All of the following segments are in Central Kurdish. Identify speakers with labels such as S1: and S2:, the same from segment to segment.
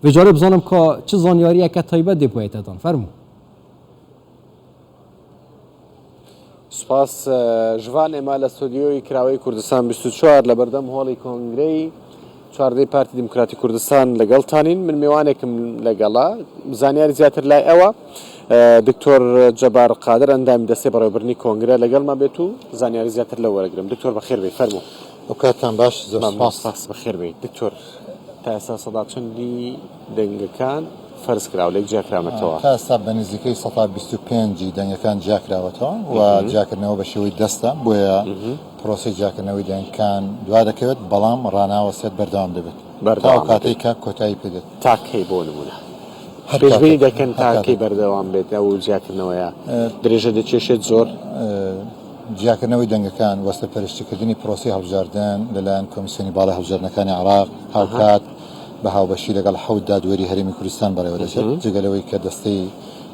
S1: و جالب زانم که چه زانیاریه که تایبت دیپویتتان فرمو.
S2: سپاس جوان اما استودیوی کراوی کردستان 24 لبردم هولی کنگری 14 پارتی دموکراتی کردستان لەگەڵ تانین من میوانێکم لەگەڵا زانیاری زیاتر لای ئەوە دکتۆر جەبار قادر ئەندامی دەستێ بەڕێوەبردنی کۆنگرە لەگەڵمان بێت و زانیاری زیاتر لە وەرەگرم دکتۆر بەخێر بێ فەرموو
S3: وکاتان باش
S2: سپاس بەخێر بێ دکتۆر تا ئێستا سەدا چەندی دەنگەکان فەرز کراوە لێک جیاکراونەتەوە
S3: تا ئێستا بە نزیکەی 125 دەنگەکان جیاکراوەتەوە و جیاکردنەوە بە شێوەی دەستە بۆیە پرۆسی جیاکردنەوەی دەنگەکان دوا دەکەوێت بەڵام ڕاناوەسێت بەردەوام دەبێت تا کاتێک کە کۆتایی پێدێت
S2: تاکەی بۆ نمونە پێشبینی دەکەن تاکەی بەردەوام بێت ئەو جیاکردنەوەیە درێژە دەچێشێت زۆر
S3: جیاکردنەوەی دەنگەکان وەستە پەرشتیکردنی پرۆسی هەڵبژاردن لەلایەن کۆمیسیۆنی باڵای هەڵبژاردنەکانی عێراق هاوکات بە هاوبەشی لەگەڵ 7 دادوەری هەرێمی کوردستان بەڕێوە دەچێت جگەلەوەی کە دەستەی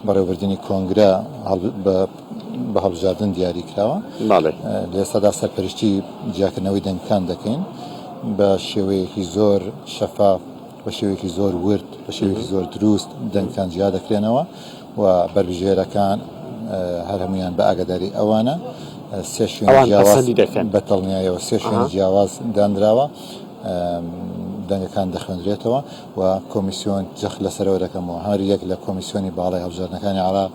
S3: بەڕێوەبردنی کۆنگرە بە هەڵبژاردن دیاری کراوە لە ئێستادا سەرپەرشتی جیاکردنەوەی دەنگەکان دەکەین بە شێوەیەکی زۆر شەفاف بە شێوەیەکی زۆر ورد بە شێوەیەکی زۆر دروست دەنگەکان جیا دەکرێنەوە و بەربژێرەکان هەر هەمویان بە ئاگاداری ئەوانە سێ شوێنی جیاواز بەتەڵنیایەوە سێ شوێنی جیاواز دانراوە دەنگەکان دەخوێنرێتەوە و کۆمیسیۆن جەخ لەسەرەوە دەکەمەوە هەر یەک لە کۆمیسیۆنی باڵای هەڵبژاردنەکانی عێراق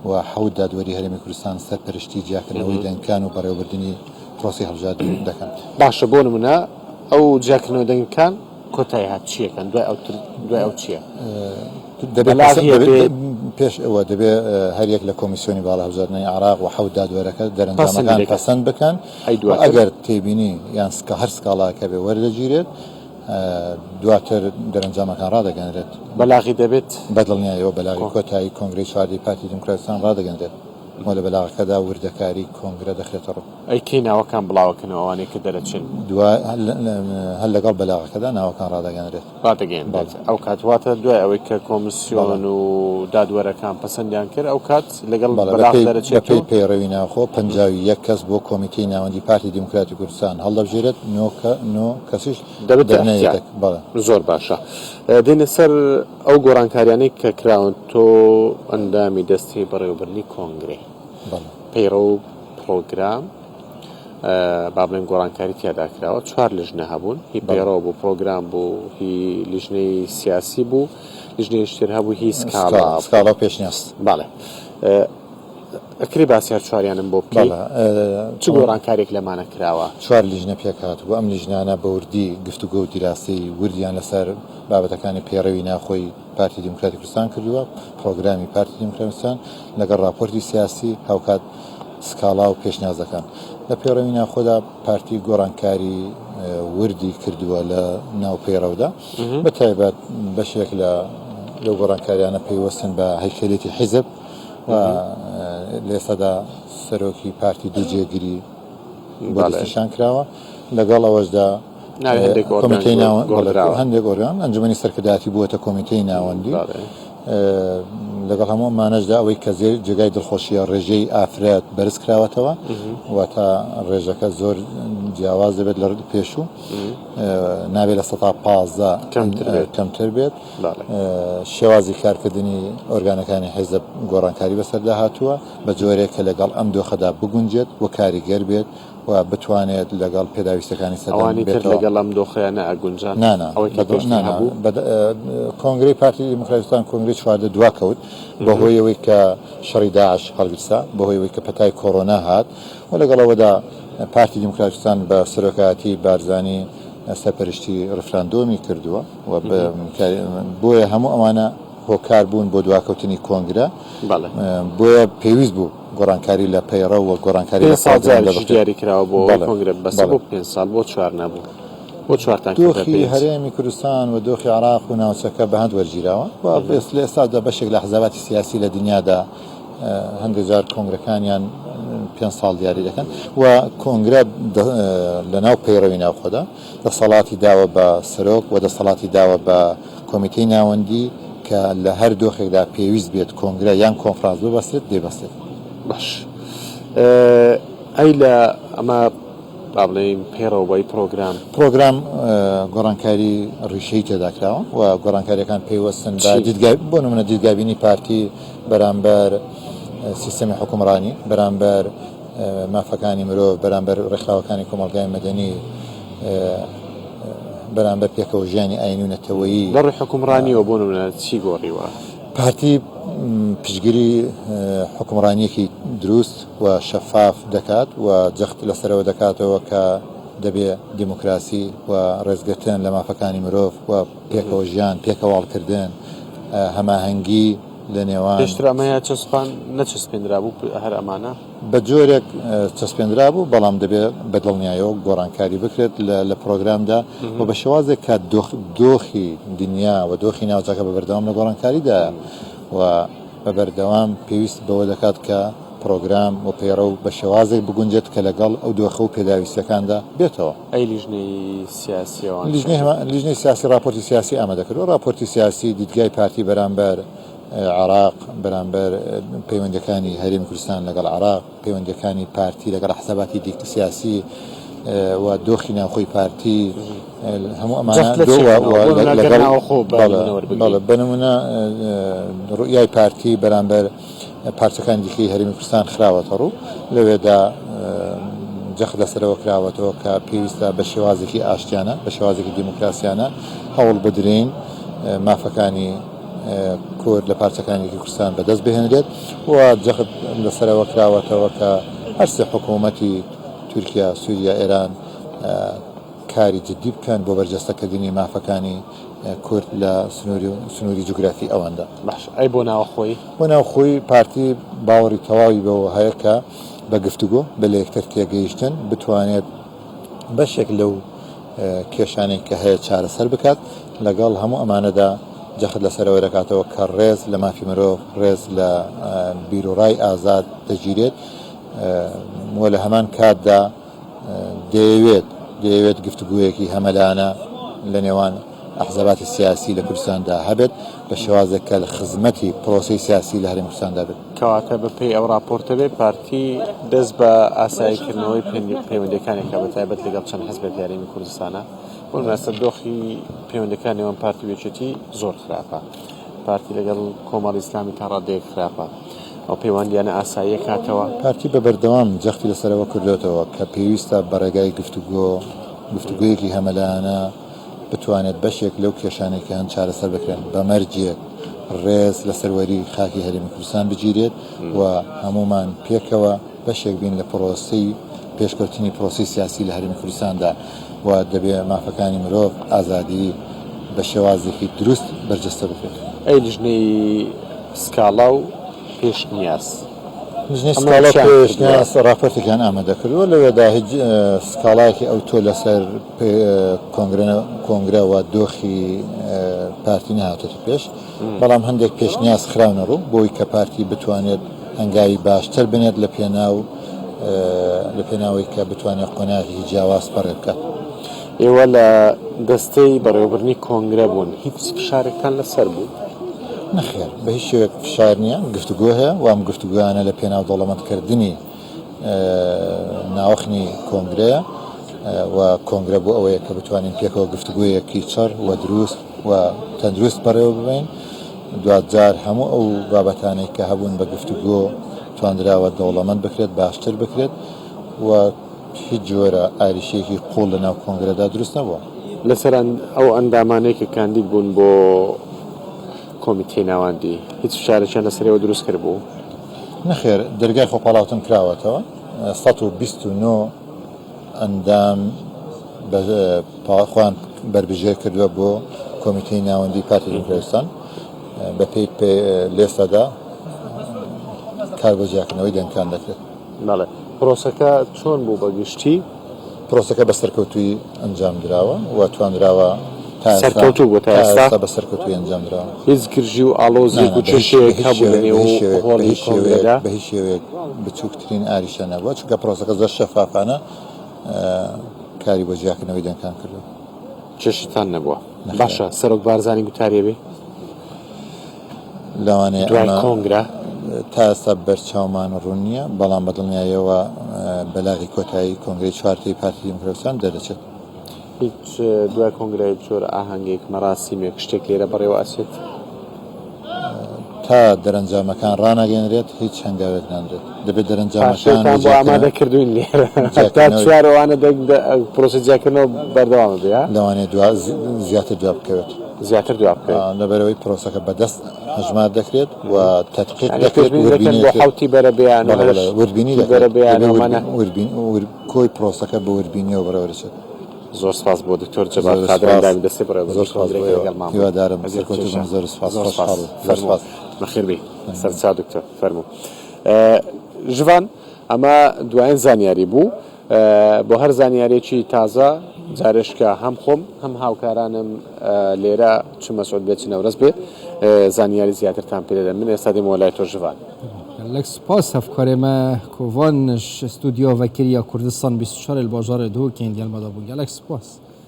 S3: و 7 دادوەری هەرێمی کوردستان سەرپەرشتی جیاکردنەوەی دەنگەکان و بەڕێوەبردنی پرۆسی هەڵبژاردن دەکەن
S2: باشە بۆ نمونە ئەو جیاکردنەوەی دەنگەکان کۆتایی هات چیەکەن دوای ئەو چییە
S3: پێش ئەوە دەبێت هەر یەک لە کۆمیسیۆنی باڵای هەڵبژاردنەوەی عێراق و 7 دادوەرەکە دەرەنجامەکان پەسەند بکەن ئەگەر تێبینی یان هەر سکاڵاکە بێ وەردەگیرێت دواتر دەرەنجامەکان ڕادەگەنرێت
S2: بەلاغی دەبێت
S3: بەدڵنیایەوە بەلاغی کۆتایی کۆنگرەی 4 پارتی دموکراتستان ڕادەگەنرێت وە لە بەلاغەکەدا وردەکاری کۆنگرە دەخرێتە ڕوو
S2: ئەیکەی ناوەکان بڵاوەکەنەوە ئەوانەی کە دەرەچن
S3: هەر لەگەڵ بەلاغەکەدا ناوەکان ڕادەگەنرێت
S2: ڕادەگەێنێت ئەو کاتواتە دوای ئەوەی کە کۆمیسیۆن و دادوەرەکان پەسەندیان کرد ئەو کات لەگەڵ
S3: دەرەچێت پەیڕەوی ناوخۆ 51 کەس بۆ کۆمیتەی ناوەندی پارتی دموکراتی کوردستان هەڵدەبژێرێت 9 کەسیش
S2: دەبێت زۆر باشە دێنە سەر ئەو گۆڕانکاریانەی کە کراون تۆ ئەندامی دەستی بەڕێوەبردنی کۆنگرێ پەیڕە و پرۆگرام با بڵێن گۆڕانکاری تیادا کراوە 4 لیژنە هەبوون هی پەیڕەوە بوو پرۆگرام بوو هی لیژنەی سیاسی بوو لیژنەی شتر هەبوو هی
S3: سکاڵا پێشنیاست
S2: باڵێ ئەکری باسیار چواریانم بۆ بکەیت چ گۆڕانکارێک لەمانە کراوە
S3: 4 لیژنە پێکات بۆ ئەم لیژنانە بە وردی گفتوگۆ و دیراسی وردیان لەسەر بابەتەکانی پێڕەوی ناخۆی پارتی دموکراتی کوردستان کردووە پرۆگرامی پارتی دموکراتی کوردستان لەگەڵ راپۆرتی سیاسی هاوکات سکاڵا و پێشنیازەکان لە پێڕەوی ناخۆدا پارتی گۆڕانکاری وردی کردووە لە ناو پەیڕەودا بە تایبەت بەشێک لە گۆڕانکاریانە پەیوەستن بە هەیکەلێتی حیزب و لە ئێستادا سەرۆکی پارتی دووجێگیری بۆ دەستنیشان کراوە لەگەڵ ئەوەشدا کۆمیتەی هەندێک گۆڕیان ئەنجومەنی سەرکردایەتی بووەتە کۆمیتەی ناوەندی لەگەڵ هەموو مانەشدا ئەوەی کە زێر جێگای دڵخۆشیە ڕێژەی ئافرەت بەرز کراوەتەوە واتە ڕێژەکە زۆر جیاواز دەبێت لە پێشوو نابێت لە 115 کەمتر بێت شێوازی کارکردنی ئۆرگانەکانی حیزب گۆڕانکاری بەسەردا هاتووە بە جۆرێک کە لەگەڵ ئەم دۆخەدا بگونجێت و کاریگەر بێت و بتوانێت لەگەڵ پێداویستەکانی
S2: سەردانی بێت لەگەڵ ئەم دۆخەیانە ئەگونجان
S3: کۆنگرەی پارتی دموکراتستان کۆنگرەی 4 دواکەوت بەهۆیەوەی کە شەڕی داعش هەڵگرسا بەهۆیەوەی کە پەتای کۆڕۆنا هات و لەگەڵەوەدا پارتی دموکراتستان بە سەرۆکایەتی بارزانی سەرپەرشتی ڕفراندۆمی کردووە و بۆیە هەموو ئەوانە هۆکار بوون بۆ دواکەوتنی کۆنگرە بۆیە پێویست بوو گۆڕانکاری لە پەیڕە و گۆڕانکاری
S2: دیاری کراوە بۆ کۆنگرە بەس بۆ 5 ساڵ بۆ 4 نەبوو بۆ 4
S3: دۆخی هەرێمی کوردستان و دۆخی عێراق و ناوچەکە بە هەند وەرگیراوە و لە ئێستادا بەشێک لە حزاباتی سیاسی لە دنیادا هەندێک جار کۆنگرەکانیان 5 ساڵ دیاری دەکەن و کۆنگرە لە ناو پەیڕەوی ناوخۆدا دەسەڵاتی داوە بە سەرۆک و دەسەڵاتی داوە بە کۆمیتەی ناوەندی کە لە هەر دۆخێکدا پێویست بێت کۆنگرە یان کۆنفرانس ببەستێت دەیبەستێت
S2: باش ئەی لە ئەمە با بڵێین پێڕەوەی
S3: پرۆگرام گۆڕانکاری ڕیشەی تێداکراوە و گۆڕانکاریەکان پێیوەستن بۆ نمونە دیدگابینی پارتی بەرامبەر سیستەمی حکومڕانی بەرامبەر مافەکانی مرۆڤ بەرامبەر ڕێکخراوەکانی کۆمەڵگای مەدەنی بەرامبەر پێکەوە ژیانی ئاینی و نەتەوەیی
S2: بەڕێ حکومڕانیەوە بۆ نمونە چی گۆڕیوە؟
S3: پارتی پشگیری حکومڕانیەکی دروست و شەفاف دەکات و جەخت لەسەرەوە دەکاتەوە کە دەبێ دیموکراسی و ڕێزگرتن لە مافەکانی مرۆڤ و پێکەوە ژیان پێکەواڵکردن هەماهەنگی لە نێوان
S2: پێشتر ئەمەیە چەسپان نەچەسپێنرا بوو هەر ئەمانە
S3: بە جۆرێک چەسپێنرا بوو بەڵام دەبێت بەدڵنیایەوە گۆڕانکاری بکرێت لە پرۆگرامدا و بە شێوازێک کە دۆخی دنیا و دۆخی ناوچەکە بە بەردەوام لە گۆڕانکاریدا و بە بەردەوام پێویست بەوە دەکات کە پرۆگرام و پەیڕە و بە شێوازێک بگونجێت کە لەگەڵ ئەو دۆخە و پێداویستەکاندا بێتەوە.
S2: ئەی لیژنەی سیاسیەوە
S3: لیژنەی سیاسی راپۆرتی سیاسی ئامادەکردەوە راپۆرتی سیاسی دیدگای پارتی بەرامبەر عراق بەرامبەر پەیوەندەکانی هەرێمی کوردستان لەگەڵ عراق پەیوەندەکانی پارتی لەگەڵ حساباتی سیاسی و دۆخی ناوخۆی پارتی هەموو ئەمانە بنمونە ڕوئیای پارتی بەرامبەر پارچەکانی دیکەی هەرێمی کوردستان خراوەتە ڕوو لەوێدا جەخت لەسەرەوە کراوەتەوە کە پێویستە بە شێوازێکی ئاشتیانە بە شێوازێکی دیموکراسیانە هەوڵ بدرین مافەکانی کورد لە پارچەکانێکی کوردستان بەدەست بهێنرێت و جەخت لەسەرەوە کراوەتەوە کە هەرسێ حکوومەتی تورکیا سووریا ئێران کاری جدی بکەن بۆ بەرجەستەکردنی مافەکانی کورد لە سنووری جوگرافی ئەوەندە.
S2: باش ئەی بۆ ناوخۆی
S3: بۆ ناوخۆی پارتی باوەڕی تەواوی بەوە هەیە کە بە گفتوگۆ بە لە یەکتر تێگەیشتن بتوانێت بەشێک لەو کێشانێک کە هەیە چارەسەر بکات لەگەڵ هەموو ئەمانەدا جەخت لەسەرەوە دەکاتەوە کە ڕێز لە مافی مرۆڤ ڕێز لە بیرۆڕای ئازاد دەگیرێت وە لە هەمان کاتدا دەیەوێت گفتوگویەکی هەمەلانە لە نێوان ئەحزاباتی سیاسی لە کوردستاندا هەبێت بە شێوازێک کە لە خزمەتی پرۆسی سیاسی لە هەرێمی کوردستاندا بێت.
S2: کەواتە بەپێی ئەو راپۆرتە بێ پارتی دەست بە ئاساییکردنەوەی پەیوەندەکانێکە بەتایبەت لەگەڵ چەند حزبێک هەرێمی کوردستانە بۆ نمونە دۆخی پەیوەندەکانی ئەوان پارتی وێچێتی زۆر خراپە پارتی لەگەڵ کۆمەڵی ئیسلامی تا ڕادەیەک خراپە ئەو پەیوەندیانە ئاساییە کاتەوە
S3: پارتی بە بەردەوام جەختی لەسەرەوە کردوێتەوە کە پێویستە بەڕێگای گفتوگویەکی هەمەلانە بتوانێت بەشێک لەو کێشانێکی هەن چارەسەر بکرێن بە مەرجێک ڕێز لە سەروەری خاکی هەرێمی کوردستان بگیرێت و هەمومان پێکەوە بەشێک بین لە پرۆسی پێشکەوتنی پرۆسی سیاسی لە هەرێمی کوردستاندا و دەبێ مافەکانی مرۆڤ ئازادی بە شێوازێکی دروست بەرجەستە بکرێت.
S2: ئەی لیژنەی سکاڵا و پێشنیاز
S3: لیژنەی سکاڵا پێشنیاز راپۆرتێکیان ئامادەکردووە لەوێدا هیچ سکاڵایەکی ئەو تۆ لەسەر کۆنگرە و دۆخی پارتی نهاتێتە پێش بەڵام هەندێک پێشنیاز خراونە ڕوو بۆی کە پارتی بتوانێت هەنگاوی باشتر بنێت لە پێناوی کە بتوانێت قۆناغی جیاواز پەڕێ بکات.
S2: ئێوە لە دەستەی بەڕێوەبردنی کۆنگرە بوون هیچ فشارێکتان لەسەر بوو؟
S3: نەخێر بە هیچ شێوەیەک فشار نییە گفتوگۆ هەیە و ئەم گفتوگویانە لە پێناو دەوڵەمەندکردنی ناوەخنی کۆنگرەیە و کۆنگرە بۆ ئەوەیە کە بتوانین پێکەوە گفتوگویەکی چڕ و دروست و تەندروست بەڕێوە ببین دواتجار هەموو ئەو بابەتانەی کە هەبوون بە گفتوگۆ توانراوە دەوڵەمەند بکرێت باشتر بکرێت و هیچ جۆرە ئاریشەیەکی قوڵ لە ناو کۆنگرەدا دروست نەبووە.
S2: لەسەر ئەو ئەندامانەیە کە کاندید بوون بۆ کۆمیتەی ناوەندی هیچ فشارێکیان لەسەرەوە دروست کرد بوو؟
S3: نەخێر دەرگای خۆپاڵاوتن کراوەتەوە 129 ئەندام خۆیان بربژێر کردووە بۆ کۆمیتەی ناوەندی پارتی کوردستان بە پێی لێستادا کار بۆ جیاکردنەوەی دەنگکان دەکرێت.
S2: بەڵێ پرۆسەکە چۆن بوو بەگشتی؟
S3: پرۆسەکە بە سەرکەوتووی ئەنجام درراوە و توانراوە
S2: سەرکەوتوو بۆ تا ئێستا
S3: بە سەرکەوتووی ئەنجام درراوە.
S2: هیچ گرژی و ئاڵۆزێک و چێشەیەک هەبوو لە نێو هۆڵی کۆنگرەدا
S3: بە هیچ شێوەیەک بچووکترین ئاریشە نەبووە چونکە پرۆسەکە زۆر شەفافانە کاری بۆ جیاکردنەوەی دەنگکان کردووە.
S2: چێشتان نەبووە؟ باشە سەرۆک بارزانی گوتاریە بێ
S3: لەوانەیە
S2: دوای کۆنگرە
S3: تا ئێستا بەرچاومان ڕوون نییە بەڵام بەدڵنیایەوە بەلاغی کۆتایی کۆنگری چوارتی پارتی دیموکراتیستان دەرەچێت.
S2: هیچ دوای کۆنگرەی جۆر ئاهەنگێک مەراسیمێک شتێک لێرە بەڕێوە ئەسێت
S3: تا دەرەنجامەکان ڕاناگەێنرێت هیچ هەنگاوێک نادرێت دەبێت دەرەنجامەکان
S2: بۆ ئامادە کردوین لێرە تا چوارەوانە پرۆسیجیاکردنەوە بەردەوامە بێ
S3: لەوانێت زیاتر دواب بکەوێت
S2: زیاتر دواب بکەوێت
S3: لەبەرەوەی پرۆسەکە بەدەست هەژمات دەکرێت و تەتقیق
S2: بۆ حوتی بەرە بێیان
S3: وردبینی
S2: بەرە بێیان
S3: کۆی پرۆسەکە بە وردبینیەوە بەرەوەرچێت.
S2: زۆر سپاس بۆ دکتۆر جەبار قادری دەستی
S3: زۆر هیوادارم زۆر سپاس
S2: نەخێر بێ سەرچاو دکتۆر فەرموو ژوان ئەمە دوایین زانیاری بوو بۆ هەر زانیارێکی تازە جارشکە هەم خۆم هەم هاوکارانم لێرە چمە سۆت بێت نەورەس بێ زانیاری زیاترتان پێدەدەن من ئێستا دێمەوە لای تۆ ژوان.
S1: لەک سپاس هەفکارێمە کۆڤانش ستودیۆ vekiriya Kurdistan 24 باژارê Duhokên gelmeda bû gelek spas.